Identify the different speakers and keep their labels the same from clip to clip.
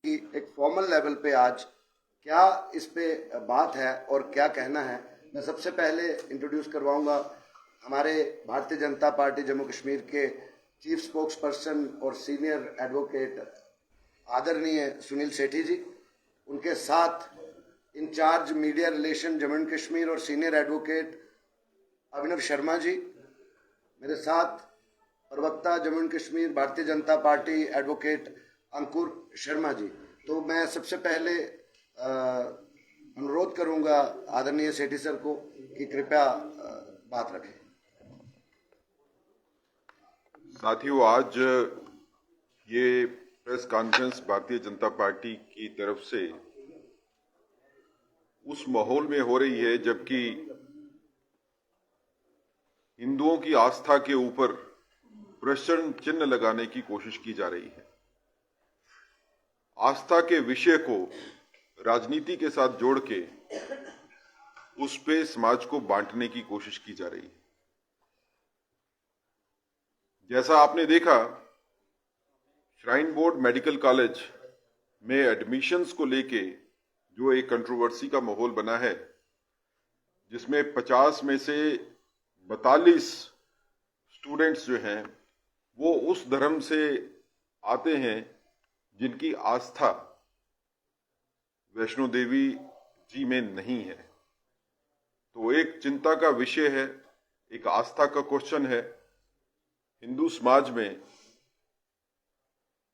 Speaker 1: कि एक formal level पे आज क्या इस पे बात है और क्या कहना है। मैं सबसे पहले इंट्रोड्यूस करवाऊंगा हमारे भारतीय जनता पार्टी जम्मू कश्मीर के चीफ स्पोक्स पर्सन और सीनियर एडवोकेट आदरणीय सुनील सेठी जी, उनके साथ incharge media relation Jammu and Kashmir और सीनियर एडवोकेट अभिनव शर्मा जी, मेरे साथ प्रवक्ता Jammu and Kashmir Bharatiya Janata party advocate Ankur Sharma ji. तो मैं सबसे पहले अनुरोध करूंगा आदरणीय सेठी सर को कि कृपया बात रखें।
Speaker 2: साथियों, आज ये प्रेस कॉन्फ्रेंस भारतीय जनता पार्टी की तरफ से उस माहौल में हो रही है जबकि हिंदुओं की आस्था के ऊपर प्रश्न चिन्ह लगाने की कोशिश की जा रही है। आस्था के विषय को राजनीति के साथ जोड़ के उस पे समाज को बांटने की कोशिश की जा रही है। जैसा आपने देखा, श्राइन बोर्ड मेडिकल कॉलेज में एडमिशंस को लेके जो एक कंट्रोवर्सी का माहौल बना है, जिसमें 50 में से 42 स्टूडेंट्स जो हैं वो उस धर्म से आते हैं जिनकी आस्था वैष्णो देवी जी में नहीं है। तो एक चिंता का विषय है, एक आस्था का क्वेश्चन है। हिंदू समाज में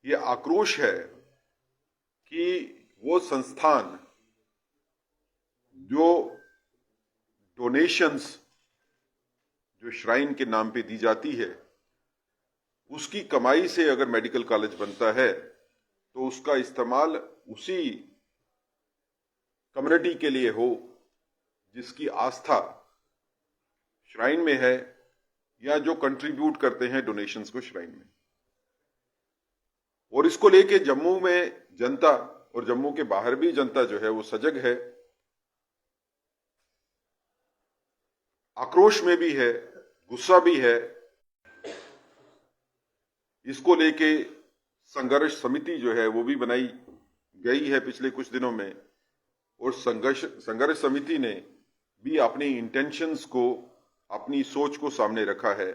Speaker 2: ये आक्रोश है कि वो संस्थान जो डोनेशंस जो श्राइन के नाम पे दी जाती है, उसकी कमाई से अगर मेडिकल कॉलेज बनता है तो उसका इस्तेमाल उसी कम्युनिटी के लिए हो जिसकी आस्था श्राइन में है या जो कंट्रीब्यूट करते हैं डोनेशंस को श्राइन में। और इसको लेके जम्मू में जनता और जम्मू के बाहर भी जनता जो है वो सजग है, आक्रोश में भी है, गुस्सा भी है। इसको लेके संघर्ष समिति जो है वो भी बनाई गई है पिछले कुछ दिनों में, और संघर्ष समिति ने भी अपनी इंटेंशंस को, अपनी सोच को सामने रखा है।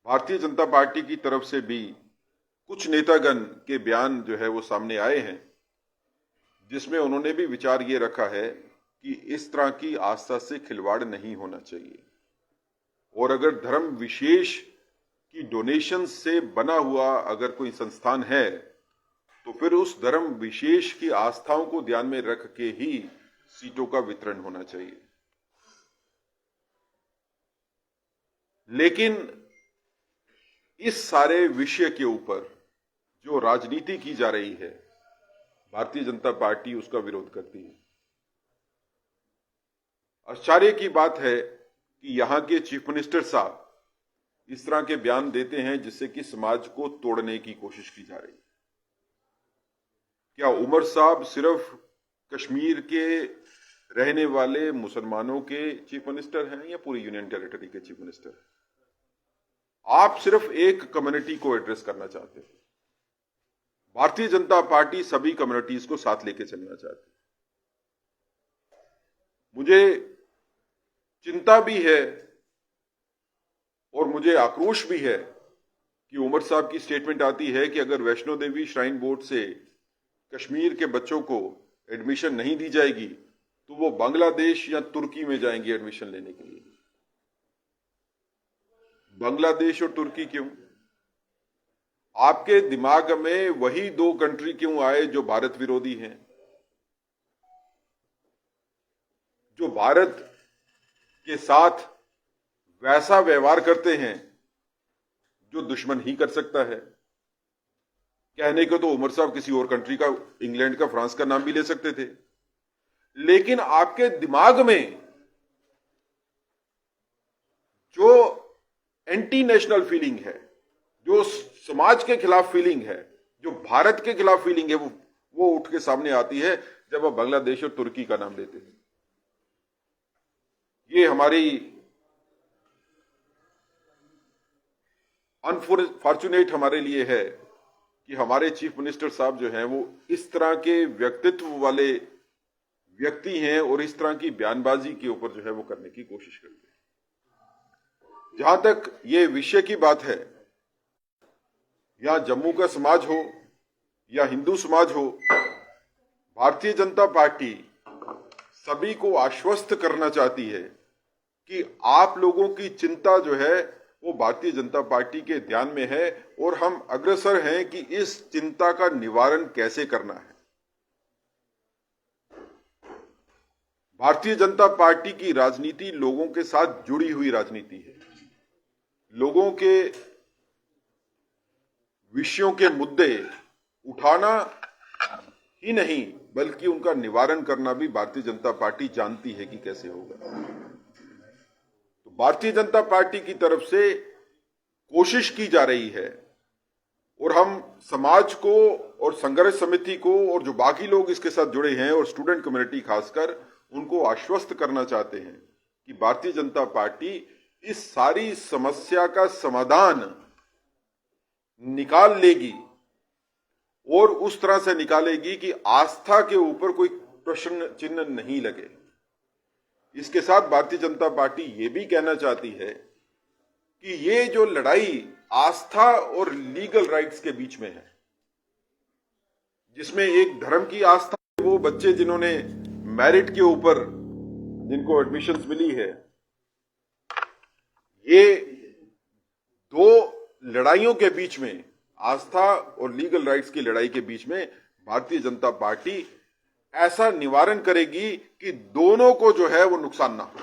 Speaker 2: भारतीय जनता पार्टी की तरफ से भी कुछ नेतागण के बयान जो है वो सामने आए हैं, जिसमें उन्होंने भी विचार ये रखा है कि इस तरह की आस्था से खिलवाड़ नहीं होना चाहिए, और अगर धर्म विशेष की डोनेशन से बना हुआ अगर कोई संस्थान है तो फिर उस धर्म विशेष की आस्थाओं को ध्यान में रख के ही सीटों का वितरण होना चाहिए। लेकिन इस सारे विषय के ऊपर जो राजनीति की जा रही है, भारतीय जनता पार्टी उसका विरोध करती है। आश्चर्य की बात है कि यहां के चीफ मिनिस्टर साहब इस तरह के बयान देते हैं जिससे कि समाज को तोड़ने की कोशिश की जा रही है। क्या उमर साहब सिर्फ कश्मीर के रहने वाले मुसलमानों के चीफ मिनिस्टर हैं या पूरी यूनियन टेरिटरी के चीफ मिनिस्टर हैं? आप सिर्फ एक कम्युनिटी को एड्रेस करना चाहते हैं। भारतीय जनता पार्टी सभी कम्युनिटीज को साथ लेके चलना चाहती है। मुझे चिंता भी है और मुझे आक्रोश भी है कि उमर साहब की स्टेटमेंट आती है कि अगर वैष्णो देवी श्राइन बोर्ड से कश्मीर के बच्चों को एडमिशन नहीं दी जाएगी तो वो बांग्लादेश या तुर्की में जाएंगे एडमिशन लेने के लिए। बांग्लादेश और तुर्की क्यों? आपके दिमाग में वही दो कंट्री क्यों आए जो भारत विरोधी हैं, जो भारत के साथ वैसा व्यवहार करते हैं जो दुश्मन ही कर सकता है? कहने को तो उमर साहब किसी और कंट्री का, इंग्लैंड का, फ्रांस का नाम भी ले सकते थे, लेकिन आपके दिमाग में जो एंटी नेशनल फीलिंग है, जो समाज के खिलाफ फीलिंग है, जो भारत के खिलाफ फीलिंग है, वो उठ के सामने आती है जब आप बांग्लादेश और तुर्की का नाम लेते हैं। ये हमारी अनफॉर्चुनेट हमारे लिए है कि हमारे चीफ मिनिस्टर साहब जो हैं वो इस तरह के व्यक्तित्व वाले व्यक्ति हैं और इस तरह की बयानबाजी के ऊपर जो है वो करने की कोशिश करते हैं। जहां तक ये विषय की बात है, या जम्मू का समाज हो या हिंदू समाज हो, भारतीय जनता पार्टी सभी को आश्वस्त करना चाहती है कि आप लोगों की चिंता जो है वो भारतीय जनता पार्टी के ध्यान में है और हम अग्रसर हैं कि इस चिंता का निवारण कैसे करना है। भारतीय जनता पार्टी की राजनीति लोगों के साथ जुड़ी हुई राजनीति है। लोगों के विषयों के मुद्दे उठाना ही नहीं बल्कि उनका निवारण करना भी भारतीय जनता पार्टी जानती है कि कैसे होगा। तो भारतीय जनता पार्टी की तरफ से कोशिश की जा रही है और हम समाज को और संघर्ष समिति को और जो बाकी लोग इसके साथ जुड़े हैं और स्टूडेंट कम्युनिटी खासकर, उनको आश्वस्त करना चाहते हैं कि भारतीय जनता पार्टी इस सारी समस्या का समाधान निकाल लेगी और उस तरह से निकालेगी कि आस्था के ऊपर कोई प्रश्न चिन्ह नहीं लगे। इसके साथ भारतीय जनता पार्टी ये भी कहना चाहती है कि ये जो लड़ाई आस्था और लीगल राइट्स के बीच में है, जिसमें एक धर्म की आस्था, वो बच्चे जिन्होंने मेरिट के ऊपर जिनको एडमिशंस मिली है, ये दो लड़ाइयों के बीच में, आस्था और लीगल राइट्स की लड़ाई के बीच में भारतीय जनता पार्टी ऐसा निवारण करेगी कि दोनों को जो है वो नुकसान ना हो।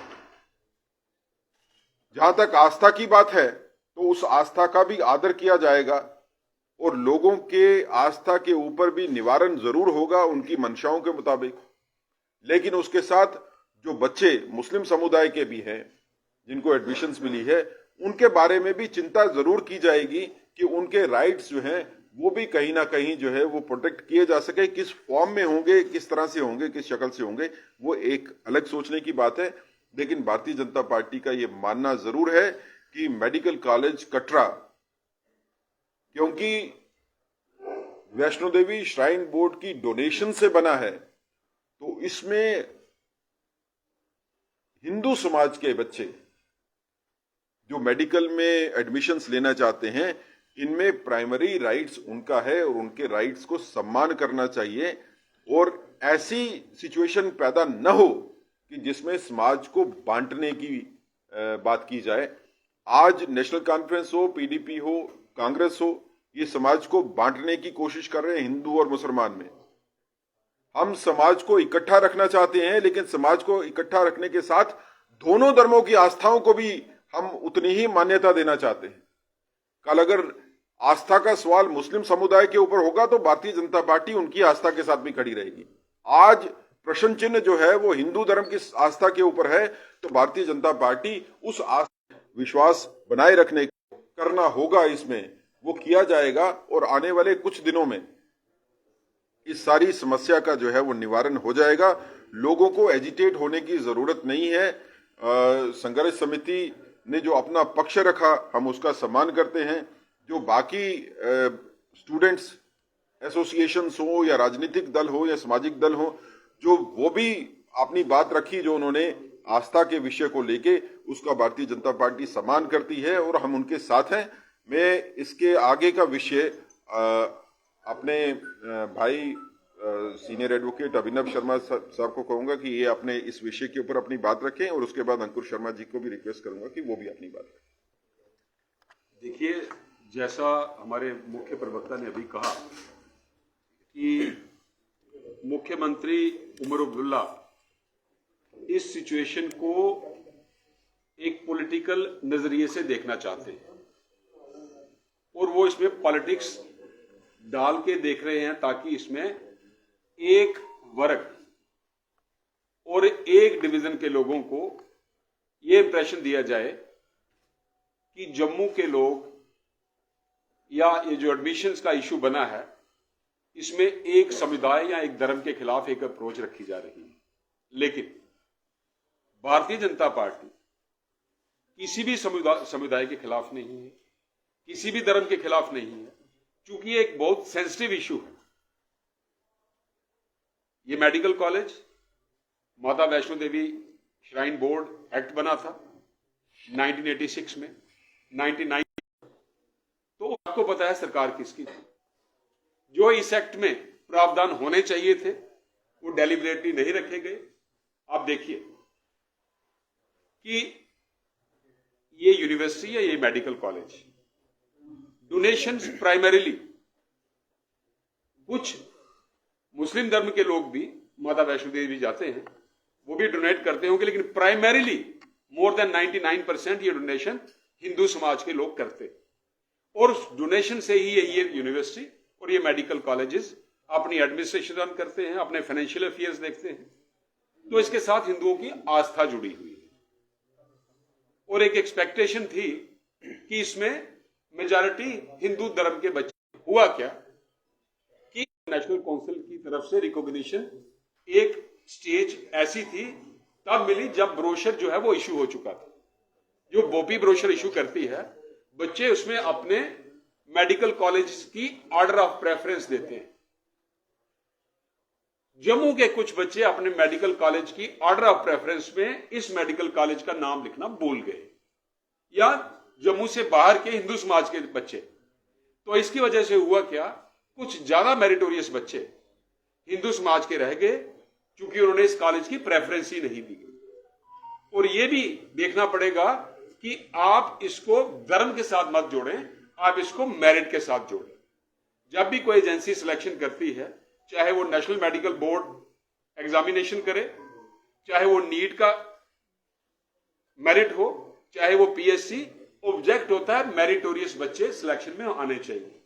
Speaker 2: जहां तक आस्था की बात है तो उस आस्था का भी आदर किया जाएगा और लोगों के आस्था के ऊपर भी निवारण जरूर होगा उनकी मंशाओं के मुताबिक। लेकिन उसके साथ जो बच्चे मुस्लिम समुदाय के भी हैं जिनको एडमिशंस मिली है, उनके बारे में भी चिंता जरूर की जाएगी कि उनके राइट्स जो हैं वो भी कहीं ना कहीं जो है वो प्रोटेक्ट किए जा सके। किस फॉर्म में होंगे, किस तरह से होंगे, किस शक्ल से होंगे, वो एक अलग सोचने की बात है। लेकिन भारतीय जनता पार्टी का ये मानना जरूर है कि मेडिकल कॉलेज कटरा, क्योंकि वैष्णो देवी श्राइन बोर्ड की डोनेशन से बना है, तो इसमें हिंदू समाज के बच्चे जो मेडिकल में एडमिशंस लेना चाहते हैं, इनमें प्राइमरी राइट्स उनका है और उनके राइट्स को सम्मान करना चाहिए और ऐसी सिचुएशन पैदा न हो कि जिसमें समाज को बांटने की बात की जाए। आज नेशनल कॉन्फ्रेंस हो, पीडीपी हो, कांग्रेस हो, ये समाज को बांटने की कोशिश कर रहे हैं हिंदू और मुसलमान में। हम समाज को इकट्ठा रखना चाहते हैं, लेकिन समाज को इकट्ठा रखने के साथ दोनों धर्मों की आस्थाओं को भी हम उतनी ही मान्यता देना चाहते हैं। कल अगर आस्था का सवाल मुस्लिम समुदाय के ऊपर होगा तो भारतीय जनता पार्टी उनकी आस्था के साथ भी खड़ी रहेगी। आज प्रश्न चिन्ह जो है वो हिंदू धर्म की आस्था के ऊपर है, तो भारतीय जनता पार्टी उस आस्था विश्वास बनाए रखने करना होगा, इसमें वो किया जाएगा और आने वाले कुछ दिनों में इस सारी समस्या का जो है वो निवारण हो जाएगा। लोगों को एजिटेट होने की जरूरत नहीं है। संघर्ष समिति ने जो अपना पक्ष रखा हम उसका सम्मान करते हैं। जो बाकी स्टूडेंट्स एसोसिएशंस हो या राजनीतिक दल हो या सामाजिक दल हो, जो वो भी अपनी बात रखी जो उन्होंने आस्था के विषय को लेके, उसका भारतीय जनता पार्टी सम्मान करती है और हम उनके साथ हैं। मैं इसके आगे का विषय अपने भाई सीनियर एडवोकेट अभिनव शर्मा साहब को कहूंगा कि ये अपने इस विषय के ऊपर अपनी बात रखें और उसके बाद अंकुर शर्मा जी को भी रिक्वेस्ट करूंगा कि वो भी अपनी बात रखें।
Speaker 3: देखिए, जैसा हमारे मुख्य प्रवक्ता ने अभी कहा कि मुख्यमंत्री उमर अब्दुल्ला इस सिचुएशन को एक पॉलिटिकल नजरिए से देखना चाहते हैं और वो इसमें पॉलिटिक्स डाल के देख रहे हैं ताकि इसमें एक वर्ग और एक डिवीजन के लोगों को ये इंप्रेशन दिया जाए कि जम्मू के लोग या ये जो एडमिशंस का इशू बना है, इसमें एक समुदाय या एक धर्म के खिलाफ एक अप्रोच रखी जा रही है। लेकिन भारतीय जनता पार्टी किसी भी समुदाय के खिलाफ नहीं है, किसी भी धर्म के खिलाफ नहीं है। चूंकि एक बहुत सेंसिटिव इशू है, ये मेडिकल कॉलेज माता Vaishno Devi shrine board act बना था 1986 में, 99 तो आपको पता है सरकार किसकी थी। जो इस एक्ट में प्रावधान होने चाहिए थे वो डेलिबरेटली नहीं रखे गए। आप देखिए कि ये यूनिवर्सिटी है, ये मेडिकल कॉलेज, डोनेशंस प्राइमरीली कुछ मुस्लिम धर्म के लोग भी माता वैष्णो देवी जाते हैं, वो भी डोनेट करते होंगे, लेकिन प्राइमरीली मोर देन 99% ये डोनेशन हिंदू समाज के लोग करते हैं। और डोनेशन से ही ये यूनिवर्सिटी और ये मेडिकल कॉलेजेस अपनी एडमिनिस्ट्रेशन रन करते हैं, अपने फाइनेंशियल अफेयर्स देखते हैं। तो इसके साथ हिंदुओं की आस्था जुड़ी हुई है और एक एक्सपेक्टेशन थी कि इसमें मेजॉरिटी हिंदू धर्म के बच्चे। हुआ क्या कि नेशनल काउंसिल की तरफ से रिकॉग्निशन एक स्टेज ऐसी थी तब मिली जब ब्रोशर जो है वो इशू हो चुका था। जो बोपी ब्रोशर इशू करती है, बच्चे उसमें अपने मेडिकल कॉलेज की ऑर्डर ऑफ प्रेफरेंस देते हैं। जम्मू के कुछ बच्चे अपने मेडिकल कॉलेज की ऑर्डर ऑफ प्रेफरेंस में इस मेडिकल कॉलेज का नाम लिखना भूल गए, या जम्मू से बाहर के हिंदू समाज के बच्चे। तो इसकी वजह से हुआ क्या, कुछ ज्यादा मेरिटोरियस बच्चे हिंदू समाज के रह गए क्योंकि उन्होंने इस कॉलेज की प्रेफरेंस ही नहीं दी। और यह भी देखना पड़ेगा कि आप इसको धर्म के साथ मत जोड़ें, आप इसको मेरिट के साथ जोड़ें। जब भी कोई एजेंसी सिलेक्शन करती है, चाहे वो नेशनल मेडिकल बोर्ड एग्जामिनेशन करे, चाहे वो नीट का मेरिट हो, चाहे वो पीएससी, ऑब्जेक्ट होता है मेरिटोरियस बच्चे सिलेक्शन में आने चाहिए।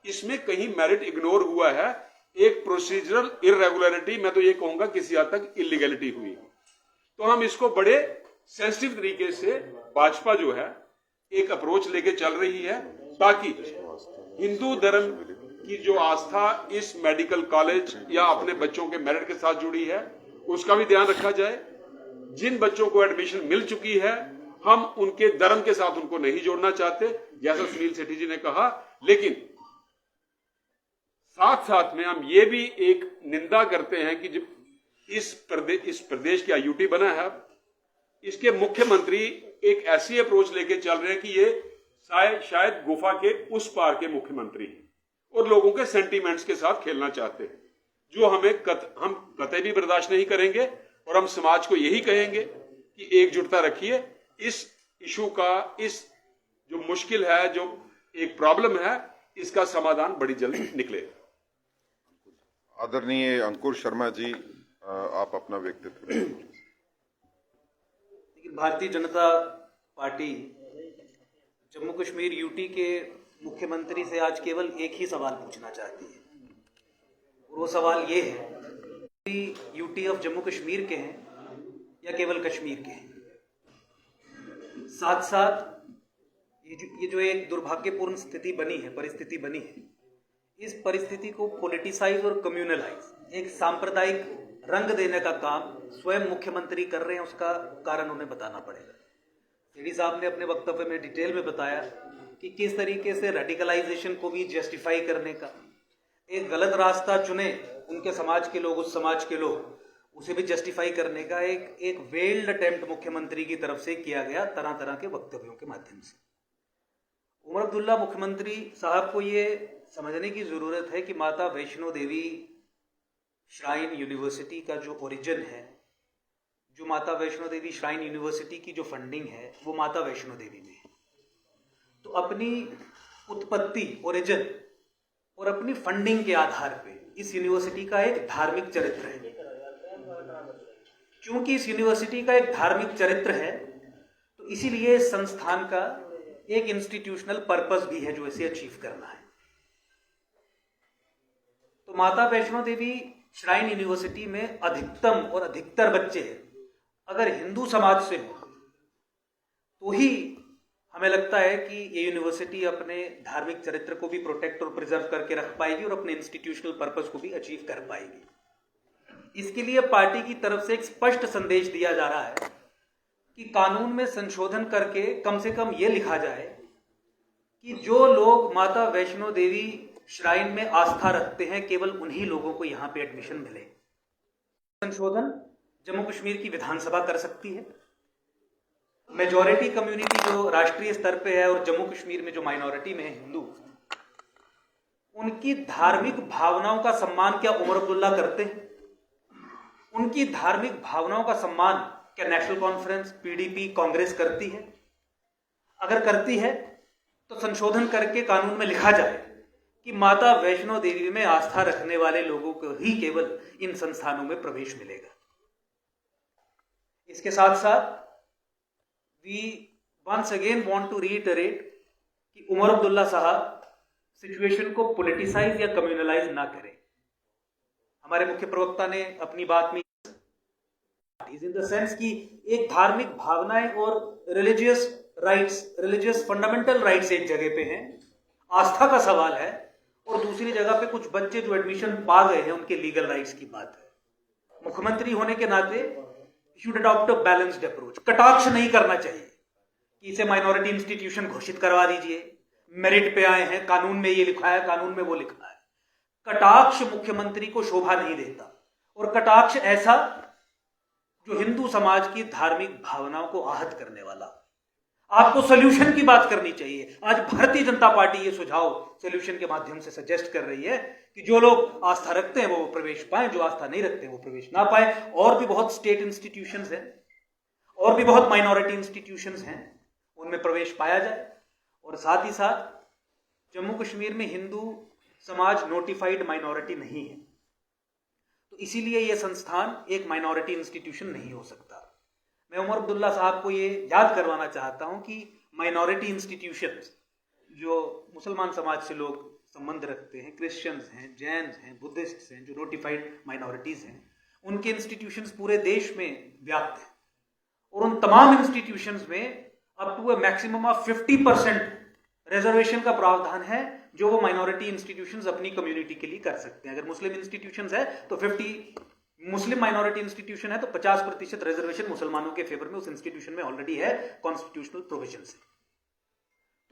Speaker 3: इसमें कहीं मेरिट इग्नोर हुआ है, एक प्रोसीजरल इरेगुलरिटी, मैं तो ये कहूंगा किसी हद तक इलीगलिटी हुई। तो हम इसको बड़े सेंसिटिव तरीके से भाजपा जो है एक अप्रोच लेके चल रही है ताकि हिंदू धर्म की जो आस्था इस मेडिकल कॉलेज या अपने बच्चों के मेरिट के साथ जुड़ी है उसका भी ध्यान रखा जाए। जिन बच्चों को एडमिशन मिल चुकी है, हम उनके धर्म के साथ उनको नहीं जोड़ना चाहते, जैसा सुनील सेठी जी ने कहा, लेकिन साथ साथ में हम ये भी एक निंदा करते हैं कि जब इस प्रदेश की आईयूटी बना है, इसके मुख्यमंत्री एक ऐसी अप्रोच लेके चल रहे हैं कि ये शायद गुफा के उस पार के मुख्यमंत्री हैं और लोगों के सेंटीमेंट्स के साथ खेलना चाहते हैं, जो हम कतई भी बर्दाश्त नहीं करेंगे। और हम समाज को यही कहेंगे कि एकजुटता रखिए। इस इशू का, इस जो मुश्किल है, जो एक प्रॉब्लम है, इसका समाधान बड़ी जल्दी निकलेगा।
Speaker 2: आदरणीय अंकुर शर्मा जी, आप अपना व्यक्तित्व।
Speaker 4: भारतीय जनता पार्टी जम्मू कश्मीर यूटी के मुख्यमंत्री से आज केवल एक ही सवाल पूछना चाहती है, और वो सवाल ये है कि यूटी ऑफ जम्मू कश्मीर के हैं या केवल कश्मीर के हैं। साथ साथ ये जो एक दुर्भाग्यपूर्ण स्थिति बनी है, परिस्थिति बनी है, इस परिस्थिति को पॉलिटिसाइज और कम्युनलाइज, एक सांप्रदायिक रंग देने का काम स्वयं मुख्यमंत्री कर रहे हैं। उसका कारण उन्हें बताना पड़ेगा। सेठी साहब ने अपने वक्तव्य में डिटेल में बताया कि किस तरीके से रेडिकलाइजेशन को भी जस्टिफाई करने का एक गलत रास्ता चुने उनके समाज के लोग, उस समाज के लोग, उसे भी जस्टिफाई करने का एक वेल्ड अटेम्प्ट मुख्यमंत्री की तरफ से किया गया तरह तरह के वक्तव्यों के माध्यम से। उमर अब्दुल्ला मुख्यमंत्री साहब को ये समझने की जरूरत है कि माता वैष्णो देवी श्राइन यूनिवर्सिटी का जो ओरिजिन है, जो माता वैष्णो देवी श्राइन यूनिवर्सिटी की जो फंडिंग है, वो माता वैष्णो देवी में है। तो अपनी उत्पत्ति, ओरिजिन और अपनी फंडिंग के आधार पे इस यूनिवर्सिटी का एक धार्मिक चरित्र है। क्योंकि इस यूनिवर्सिटी का एक धार्मिक चरित्र है, तो इसीलिए संस्थान का एक इंस्टीट्यूशनल पर्पस भी है जो इसे अचीव करना है। तो माता वैष्णो देवी श्राइन यूनिवर्सिटी में अधिकतम और अधिकतर बच्चे अगर हिंदू समाज से हो तो ही हमें लगता है कि ये यूनिवर्सिटी अपने धार्मिक चरित्र को भी प्रोटेक्ट और प्रिजर्व करके रख पाएगी और अपने इंस्टीट्यूशनल पर्पस को भी अचीव कर पाएगी। इसके लिए पार्टी की तरफ से एक स्पष्ट संदेश दिया जा रहा है कि कानून में संशोधन करके कम से कम ये लिखा जाए कि जो लोग माता वैष्णो देवी श्राइन में आस्था रखते हैं, केवल उन्हीं लोगों को यहां पे एडमिशन मिले। संशोधन जम्मू कश्मीर की विधानसभा कर सकती है। मेजॉरिटी कम्युनिटी जो राष्ट्रीय स्तर पे है और जम्मू कश्मीर में जो माइनॉरिटी में है हिंदू, उनकी धार्मिक भावनाओं का सम्मान क्या उमर अब्दुल्ला करते हैं? उनकी धार्मिक भावनाओं का सम्मान क्या नेशनल कॉन्फ्रेंस, पीडीपी, कांग्रेस करती है? अगर करती है तो संशोधन करके कानून में लिखा जाए कि माता वैष्णो देवी में आस्था रखने वाले लोगों को ही केवल इन संस्थानों में प्रवेश मिलेगा। इसके साथ साथ we once again want to reiterate कि उमर अब्दुल्ला साहब सिचुएशन को पॉलिटिसाइज या कम्युनलाइज ना करें। हमारे मुख्य प्रवक्ता ने अपनी बात में इन द सेंस कि एक धार्मिक भावनाएं और religious rights, religious fundamental rights एक जगह पे हैं, आस्था का सवाल है, और दूसरी जगह पे कुछ बच्चे जो एडमिशन पा गए हैं उनके लीगल राइट्स की बात है। मुख्यमंत्री होने के नाते should adopt a balanced approach. कटाक्ष नहीं करना चाहिए कि इसे माइनॉरिटी इंस्टीट्यूशन घोषित करवा दीजिए, मेरिट पे आए हैं, कानून में ये लिखा है, कानून में वो लिखा है। कटाक्ष मुख्यमंत्री को शोभा नहीं देता, और कटाक्ष ऐसा जो हिंदू समाज की धार्मिक भावनाओं को आहत करने वाला। आपको सोल्यूशन की बात करनी चाहिए। आज भारतीय जनता पार्टी ये सुझाव सोल्यूशन के माध्यम से सजेस्ट कर रही है कि जो लोग आस्था रखते हैं वो प्रवेश पाएं, जो आस्था नहीं रखते हैं वो प्रवेश ना पाएं। और भी बहुत स्टेट इंस्टीट्यूशंस हैं और भी बहुत माइनॉरिटी इंस्टीट्यूशंस हैं, उनमें प्रवेश पाया जाए। और साथ ही साथ जम्मू कश्मीर में हिंदू समाज नोटिफाइड माइनॉरिटी नहीं है, तो इसीलिए यह संस्थान एक माइनॉरिटी इंस्टीट्यूशन नहीं हो सकता। मैं उमर अब्दुल्ला साहब को ये याद करवाना चाहता हूं कि माइनॉरिटी इंस्टीट्यूशंस जो मुसलमान समाज से लोग संबंध रखते हैं, क्रिश्चियंस हैं, जैन्स हैं, बुद्धिस्ट हैं, जो नोटिफाइड माइनॉरिटीज हैं, उनके इंस्टीट्यूशंस पूरे देश में व्याप्त हैं। और उन तमाम इंस्टीट्यूशंस में up to a maximum of 50% reservation का प्रावधान है जो वो माइनॉरिटी इंस्टीट्यूशंस अपनी कम्युनिटी के लिए कर सकते हैं। अगर मुस्लिम इंस्टीट्यूशंस है तो 50, मुस्लिम माइनॉरिटी इंस्टीट्यूशन है तो 50% रिजर्वेशन मुसलमानों के फेवर में उस इंस्टीट्यूशन में ऑलरेडी है, कॉन्स्टिट्यूशनल प्रोविजन से।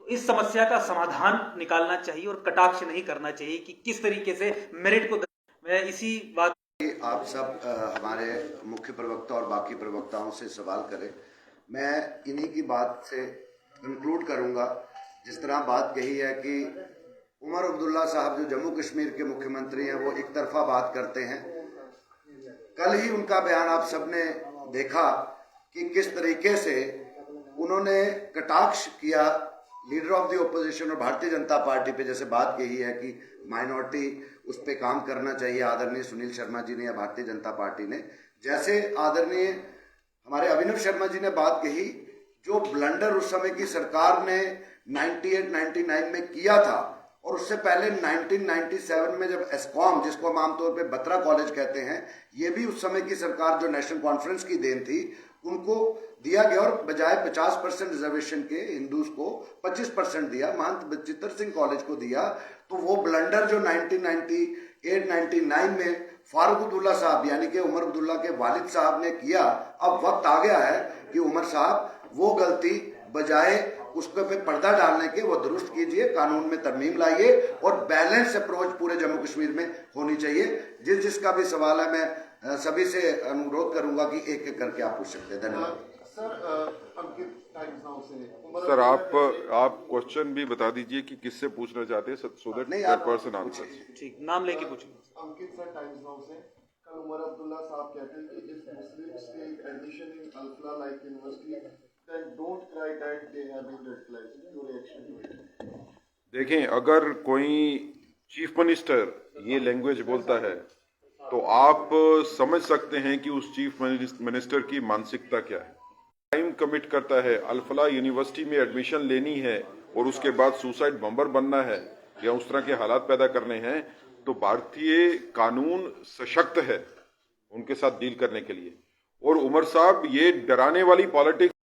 Speaker 4: तो इस समस्या का समाधान निकालना चाहिए और कटाक्ष नहीं करना चाहिए कि किस तरीके से मेरिट को। मैं इसी बात
Speaker 1: आप सब हमारे मुख्य प्रवक्ता और बाकी प्रवक्ताओं से सवाल करें। मैं इन्हीं की बात से कंक्लूड करूंगा। जिस तरह बात कही है कि उमर अब्दुल्ला साहब जो जम्मू कश्मीर के मुख्यमंत्री हैं वो एक तरफा बात करते हैं। कल ही उनका बयान आप सबने देखा कि किस तरीके से उन्होंने कटाक्ष किया लीडर ऑफ द ओपोजिशन और भारतीय जनता पार्टी पे। जैसे बात कही है कि माइनॉरिटी उस पर काम करना चाहिए आदरणीय सुनील शर्मा जी ने या भारतीय जनता पार्टी ने, जैसे आदरणीय हमारे अभिनव शर्मा जी ने बात कही, जो ब्लंडर उस समय की सरकार ने 98-99 में किया था और उससे पहले 1997 में जब एस्कॉम, जिसको हम आमतौर पे बत्रा कॉलेज कहते हैं, ये भी उस समय की सरकार जो नेशनल कॉन्फ्रेंस की देन थी, उनको दिया गया और बजाय 50% रिजर्वेशन के हिंदूज को 25% दिया, महंत बचित्तर सिंह कॉलेज को दिया। तो वो ब्लंडर जो 1998-99 में फारूक अब्दुल्ला साहब यानी कि उमर अब्दुल्ला के वालिद साहब ने किया, अब वक्त आ गया है कि उमर साहब वो गलती बजाय उस पे पर्दा डालने के वो दुरुस्त कीजिए, कानून में तरमीम लाइए और बैलेंस अप्रोच पूरे जम्मू कश्मीर में होनी चाहिए। जिसका भी सवाल है मैं सभी से अनुरोध करूंगा कि एक एक करके आप पूछ सकते हैं। धन्यवाद
Speaker 2: सर। आप क्वेश्चन भी बता दीजिए कि किससे पूछना चाहते हैं, so that that person answer.
Speaker 4: ठीक, नाम लेके पूछिए।
Speaker 5: अंकित सर, टाइम्स नाउ से। कल उमर अब्दुल्ला साहब कहते हैं कि if Muslims take admission in Alfalah like university then don't cry that they have been radicalized. Your reaction to it?
Speaker 2: देखें, अगर कोई चीफ मिनिस्टर ये लैंग्वेज बोलता है तो आप समझ सकते हैं कि उस चीफ मिनिस्टर की मानसिकता क्या है। टाइम कमिट करता है, अल्फला यूनिवर्सिटी में एडमिशन लेनी है और उसके बाद सुसाइड बम्बर बनना है या उस तरह के हालात पैदा करने हैं, तो भारतीय कानून सशक्त है उनके साथ डील करने के लिए। और उमर साहब ये डराने वाली पॉलिटिक्स